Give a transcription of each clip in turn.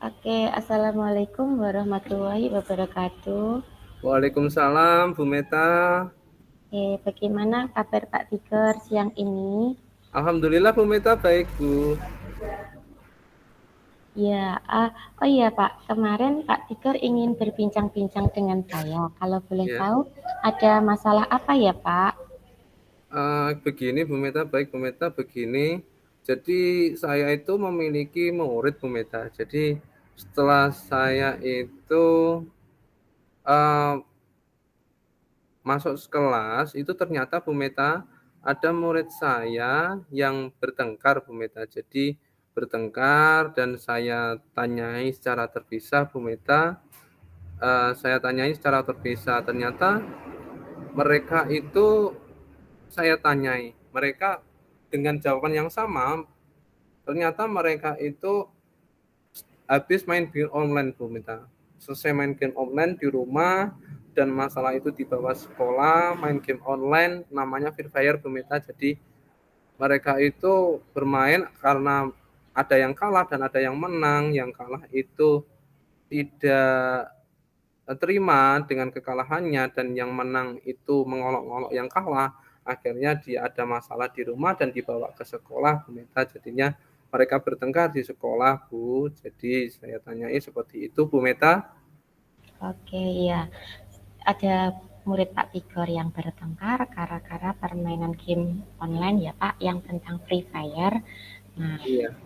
Oke, Assalamualaikum warahmatullahi wabarakatuh. Waalaikumsalam, Bu Meta. Bagaimana kabar Pak Tigor siang ini? Alhamdulillah Bu Meta baik Bu. Ya, oh iya Pak, kemarin Pak Tigor ingin berbincang-bincang dengan saya. Kalau boleh Ya, tahu, ada masalah apa ya Pak? begini Bu Meta, baik Bu Meta begini. Jadi saya itu memiliki murid Bu Meta. Jadi setelah saya itu eh, masuk kelas, itu ternyata Bu Meta ada murid saya yang bertengkar Bu Meta. Jadi bertengkar dan saya tanyai secara terpisah Bu Meta. Saya tanyai secara terpisah. Ternyata mereka itu saya tanyai, mereka dengan jawaban yang sama, ternyata mereka itu habis main game online Bu Mita. Selesai main game online di rumah dan masalah itu dibawa sekolah, main game online namanya Free Fire Bu Mita. Jadi mereka itu bermain karena ada yang kalah dan ada yang menang. Yang kalah itu tidak terima dengan kekalahannya dan yang menang itu mengolok-olok yang kalah, akhirnya dia ada masalah di rumah dan dibawa ke sekolah Bu Meta. Jadinya mereka bertengkar di sekolah Bu. Jadi saya tanyai seperti itu Bu Meta. Oke, ya. Ada murid Pak Tigor yang bertengkar gara-gara permainan game online ya Pak, yang tentang Free Fire. Nah, Iya.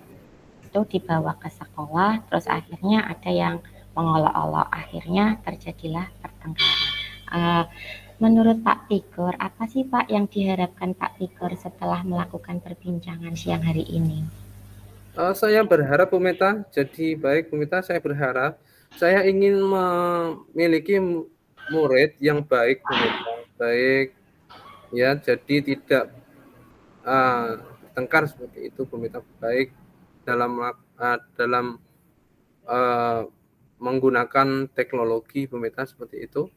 itu dibawa ke sekolah, terus akhirnya ada yang mengolok-olok, akhirnya terjadilah pertengkaran. Uh, Menurut Pak Tigor, apa sih Pak yang diharapkan Pak Tigor setelah melakukan perbincangan siang hari ini? Saya berharap Bu Meta, jadi baik Bu Meta, saya berharap saya ingin memiliki murid yang baik Bu Meta. Baik ya, jadi tidak tengkar seperti itu Bu Meta, baik dalam dalam uh, menggunakan teknologi Bu Meta seperti itu.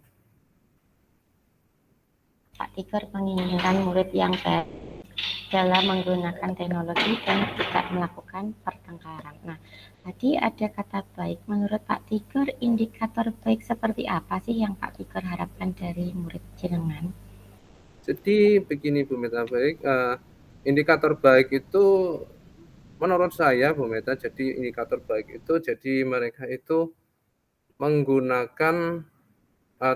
Pak Tigor menginginkan murid yang baik dalam menggunakan teknologi dan tidak melakukan pertengkaran. Nah, tadi ada kata baik. Menurut Pak Tigor, indikator baik seperti apa sih yang Pak Tigor harapkan dari murid jenengan? Jadi begini Bu Meta, baik indikator baik itu menurut saya Bu Meta, jadi indikator baik itu jadi mereka itu menggunakan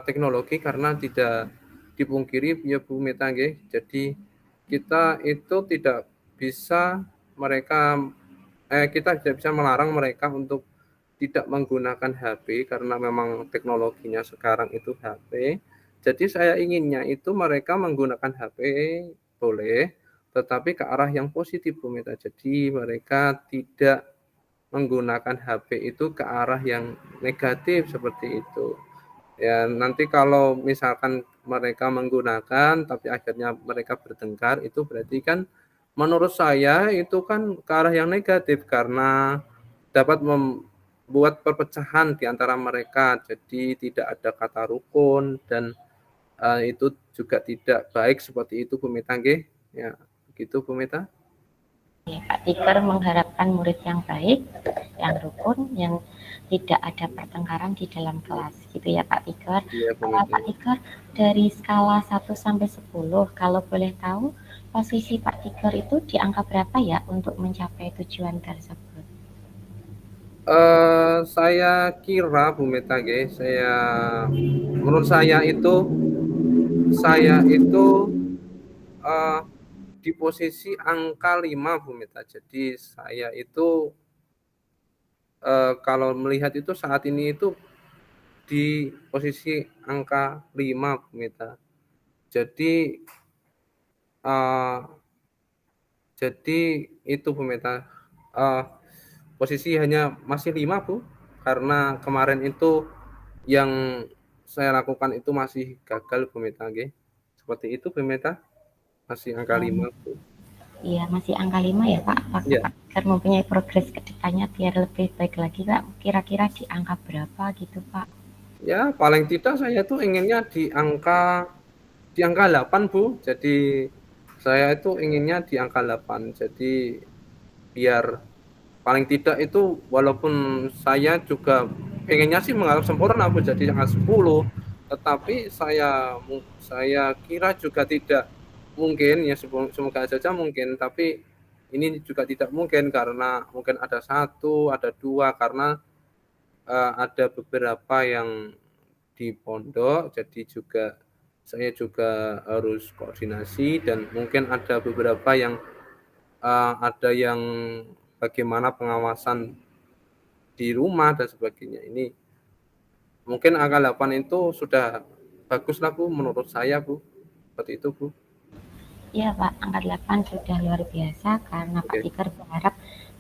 teknologi karena tidak dipungkiri ya Bu Meta nggih. Jadi kita itu tidak bisa mereka kita tidak bisa melarang mereka untuk tidak menggunakan HP karena memang teknologinya sekarang itu HP. Jadi saya inginnya itu mereka menggunakan HP boleh, tetapi ke arah yang positif Bu Meta. Jadi mereka tidak menggunakan HP itu ke arah yang negatif seperti itu. Ya, nanti kalau misalkan mereka menggunakan tapi akhirnya mereka bertengkar, itu berarti kan menurut saya itu kan ke arah yang negatif karena dapat membuat perpecahan di antara mereka. Jadi tidak ada kata rukun dan itu juga tidak baik seperti itu Bu Meta nggih. Ya, begitu Bu Meta. Pak Tigor mengharapkan murid yang baik, yang rukun, yang tidak ada pertengkaran di dalam kelas. Gitu ya Pak Tigor. Iya Bu Meta. Pak Tigor, dari skala 1 sampai 10, kalau boleh tahu, posisi Pak Tigor itu di angka berapa ya untuk mencapai tujuan tersebut? Saya kira Bu Meta nggih, menurut saya itu uh, di posisi angka 5 Bu Meta. Jadi saya itu kalau melihat itu saat ini itu di posisi angka 5 Bu Meta. Jadi uh, jadi itu Bu Meta. Uh, Posisi hanya masih 5 Bu, karena kemarin itu yang saya lakukan itu masih gagal Bu Meta nggih. Seperti itu Bu Meta, masih angka Um, 5 Bu. Iya, masih angka 5 ya Pak. Apakah Ya. Pak Tigor mempunyai progres ke depannya biar lebih baik lagi Pak? Kira-kira di angka berapa gitu Pak? Ya, paling tidak saya tuh inginnya di angka 8 Bu. Jadi saya itu inginnya di angka 8. Jadi biar paling tidak itu walaupun saya juga pengennya sih mengarah sempurna Bu jadi angka 10, tetapi saya kira juga tidak mungkin ya, semoga saja mungkin, tapi ini juga tidak mungkin karena mungkin ada satu, ada dua, karena ada beberapa yang di pondok, jadi saya juga harus koordinasi, dan mungkin ada beberapa yang ada yang bagaimana pengawasan di rumah dan sebagainya. Ini mungkin angka 8 itu sudah bagus lah Bu menurut saya Bu. Seperti itu Bu. Iya Pak, angka 8 sudah luar biasa karena Pak Oke. Tiger berharap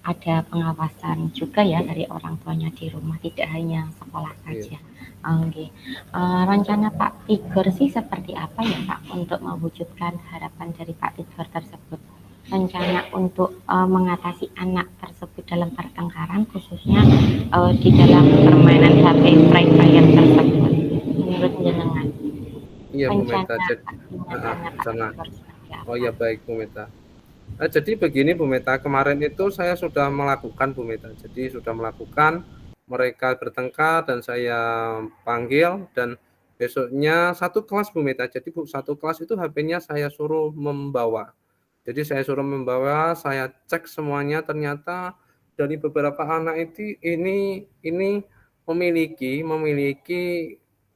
ada pengawasan juga ya dari orang tuanya di rumah, tidak hanya sekolah saja. Iya. Oke. Rencana Pak Tiger sih seperti apa ya Pak untuk mewujudkan harapan dari Pak Tiger tersebut? Rencana untuk mengatasi anak tersebut dalam pertengkaran, khususnya di dalam permainan HP Free Fire tersebut, menurut jenengan Iya Bu Meta. rencana Jadi tindakannya Pak rencana. Tiger seperti Oh apa? ya, baik Bu Meta. Jadi begini Bu Meta, kemarin itu saya sudah melakukan Bu Meta. Jadi sudah melakukan, mereka bertengkar dan saya panggil, dan besoknya satu kelas Bu Meta. Jadi Bu, satu kelas itu HP-nya saya suruh membawa. Jadi saya suruh membawa, saya cek semuanya, ternyata dari beberapa anak itu ini memiliki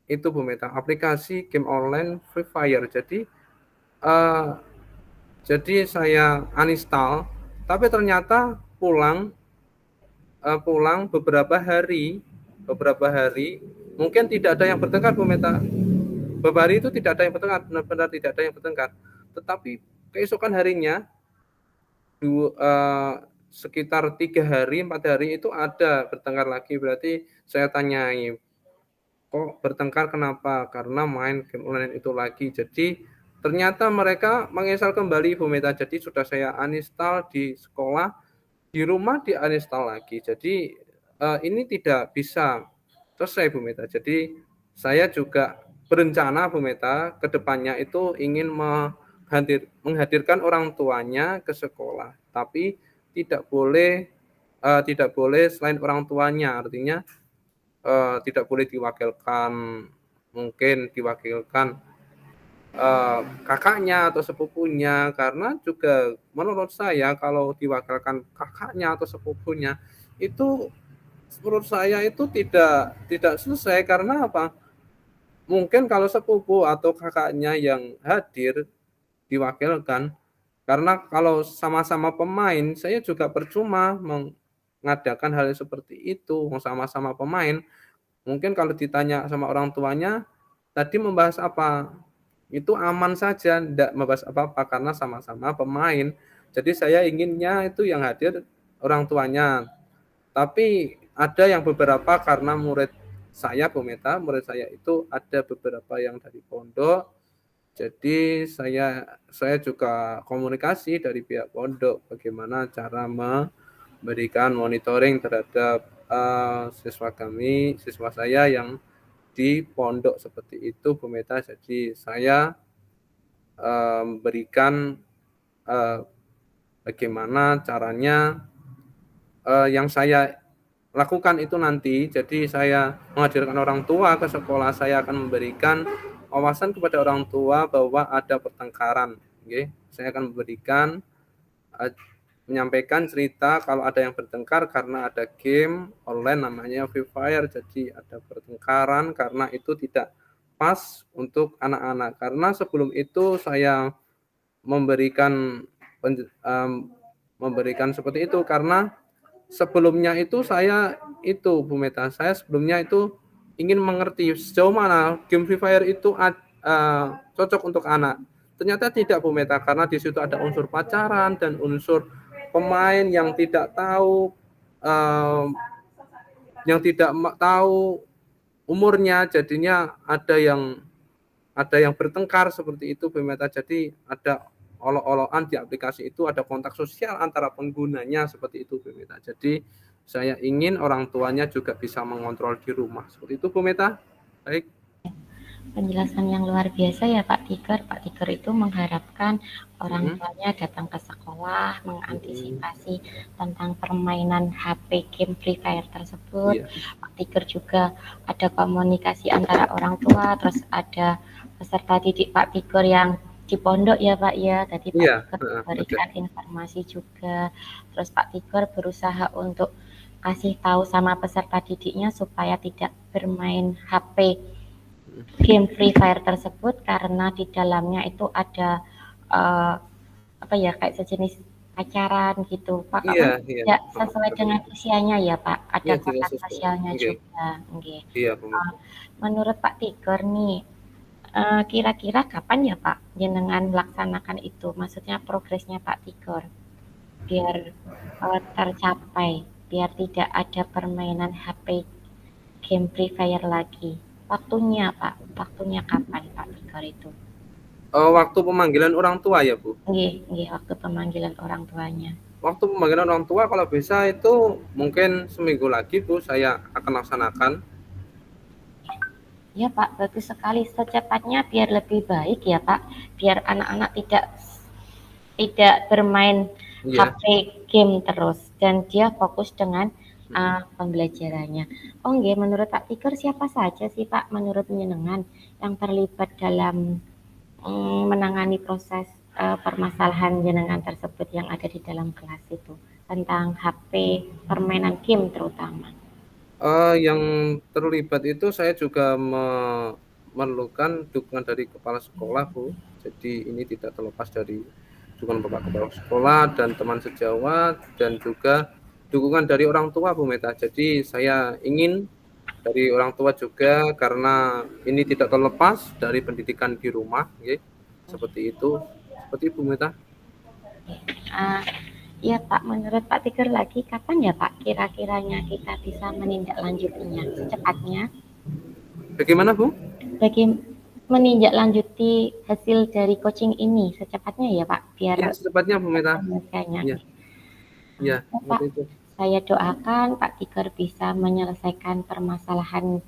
itu Bu Meta, aplikasi game online Free Fire. Eh, jadi saya uninstall, tapi ternyata pulang beberapa hari mungkin tidak ada yang bertengkar Bu Meta. Beberapa hari itu tidak ada yang bertengkar, benar-benar tidak ada yang bertengkar. Tetapi keesokan harinya sekitar 3 hari 4 hari itu ada bertengkar lagi. Berarti saya tanyai, kok bertengkar kenapa? Karena main game online itu lagi. Jadi ternyata mereka menginstal kembali Bu Meta. Jadi sudah saya uninstall di sekolah, di rumah di uninstall lagi. Jadi ini tidak bisa selesai Bu Meta. Jadi saya juga berencana Bu Meta ke depannya itu ingin menghadirkan orang tuanya ke sekolah, tapi tidak boleh selain orang tuanya, artinya tidak boleh diwakilkan, mungkin diwakilkan kakaknya atau sepupunya, karena juga menurut saya kalau diwakilkan kakaknya atau sepupunya itu menurut saya itu tidak selesai. Karena apa? Mungkin kalau sepupu atau kakaknya yang hadir diwakilkan, karena kalau sama-sama pemain saya juga percuma mengadakan hal seperti itu, sama-sama pemain. Mungkin kalau ditanya sama orang tuanya, tadi membahas apa? Itu aman saja, tidak membahas apa-apa karena sama-sama pemain. Jadi saya inginnya itu yang hadir orang tuanya. Tapi ada yang beberapa karena murid saya, Bu Meta, murid saya itu ada beberapa yang dari pondok. Jadi saya juga komunikasi dari pihak pondok bagaimana cara memberikan monitoring terhadap siswa saya yang di pondok seperti itu Bu Meta. Jadi saya memberikan bagaimana caranya yang saya lakukan itu nanti. Jadi saya menghadirkan orang tua ke sekolah, saya akan memberikan wawasan kepada orang tua bahwa ada pertengkaran. Okay? Saya akan memberikan menyampaikan cerita kalau ada yang bertengkar karena ada game online namanya Free Fire, jadi ada pertengkaran karena itu tidak pas untuk anak-anak. Karena sebelum itu saya memberikan seperti itu karena sebelumnya itu saya itu Bu Meta, saya sebelumnya itu ingin mengerti sejauh mana game Free Fire itu cocok untuk anak. Ternyata tidak Bu Meta, karena di situ ada unsur pacaran dan unsur pemain yang tidak tahu umurnya, jadinya ada yang bertengkar seperti itu Bu Meta. Jadi ada olok-olokan di aplikasi itu, ada kontak sosial antara penggunanya seperti itu Bu Meta. Jadi saya ingin orang tuanya juga bisa mengontrol di rumah seperti itu Bu Meta. Baik. penjelasan yang luar biasa ya Pak Tiger. Pak Tiger itu mengharapkan orang Mm-mm. tuanya datang ke sekolah, Mm-mm. mengantisipasi tentang permainan HP game Free Fire tersebut. Iya, Pak Tiger juga ada komunikasi antara orang tua, terus ada peserta didik Pak Tiger yang di pondok ya Pak ya. Tadi Pak iya, Tiger heeh, ada. memberikan informasi juga. Terus Pak Tiger berusaha untuk kasih tahu sama peserta didiknya supaya tidak bermain HP game Free Fire tersebut karena di dalamnya itu ada uh, apa ya kayak sejenis pacaran gitu Pak Iya, kan iya, tidak heeh, sesuai betul. dengan usianya ya Pak ada Iya, tidak kotak sesuai. sosialnya Oke, juga. Okay. iya, pemerintah. Menurut Pak Tiger nih kira-kira kapan ya Pak jenengan melaksanakan itu maksudnya progresnya Pak Tiger biar tercapai biar tidak ada permainan HP game Free Fire lagi. Waktunya, Pak. Waktunya kapan, Pak Tigor itu? Waktu pemanggilan orang tua ya, Bu? Nggih, nggih, waktu pemanggilan orang tuanya. Waktu pemanggilan orang tua kalau bisa itu mungkin seminggu lagi, Bu, saya akan laksanakan. Ya, Pak, bagus sekali. Secepatnya biar lebih baik ya, Pak. Biar anak-anak tidak bermain Iya. HP game terus dan dia fokus dengan Mm. pembelajarannya. Oh, nggih, menurut Pak Tigor siapa saja sih, Pak, menurut jenengan yang terlibat dalam menangani proses permasalahan jenengan tersebut yang ada di dalam kelas itu tentang HP, permainan game terutama. Yang terlibat itu saya juga memerlukan dukungan dari kepala sekolah, Bu. Jadi ini tidak terlepas dari dukungan Bapak Kepala Sekolah dan teman sejawat dan juga dukungan dari orang tua, Bu Meta. Jadi saya ingin dari orang tua juga karena ini tidak terlepas dari pendidikan di rumah, ya. Seperti itu. Seperti itu, Bu Meta. Uh, ya Pak, menurut Pak Tiger lagi kapan ya Pak kira-kiranya kita bisa menindaklanjutinya secepatnya? Bagaimana, Bu? Bagi menindaklanjuti hasil dari coaching ini secepatnya ya Pak, biar Ya, secepatnya, Bu Meta. penyelesaiannya. Ya, ya, Ya, Pak, seperti itu. saya doakan Pak Tiger bisa menyelesaikan permasalahan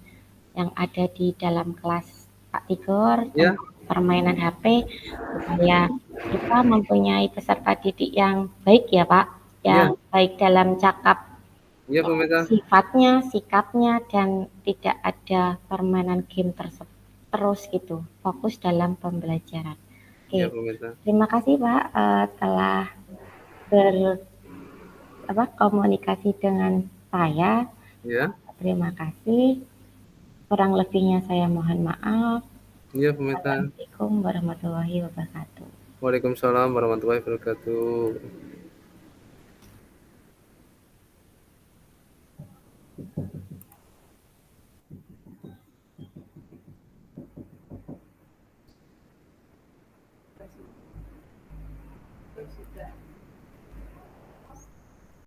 yang ada di dalam kelas Pak Tigor Ya, tentang permainan HP supaya kita mempunyai peserta didik yang baik ya Pak, yang ya, baik dalam cakap ya, Bu Meta. sifatnya, sikapnya dan tidak ada permainan game tersebut terus gitu, fokus dalam pembelajaran. Oke, Ya, Bu Meta. terima kasih Pak telah komunikasi dengan saya. Ya, Terima kasih. Kurang lebihnya saya mohon maaf. ya, Bu Meta. Assalamualaikum warahmatullahi wabarakatuh. Waalaikumsalam warahmatullahi wabarakatuh.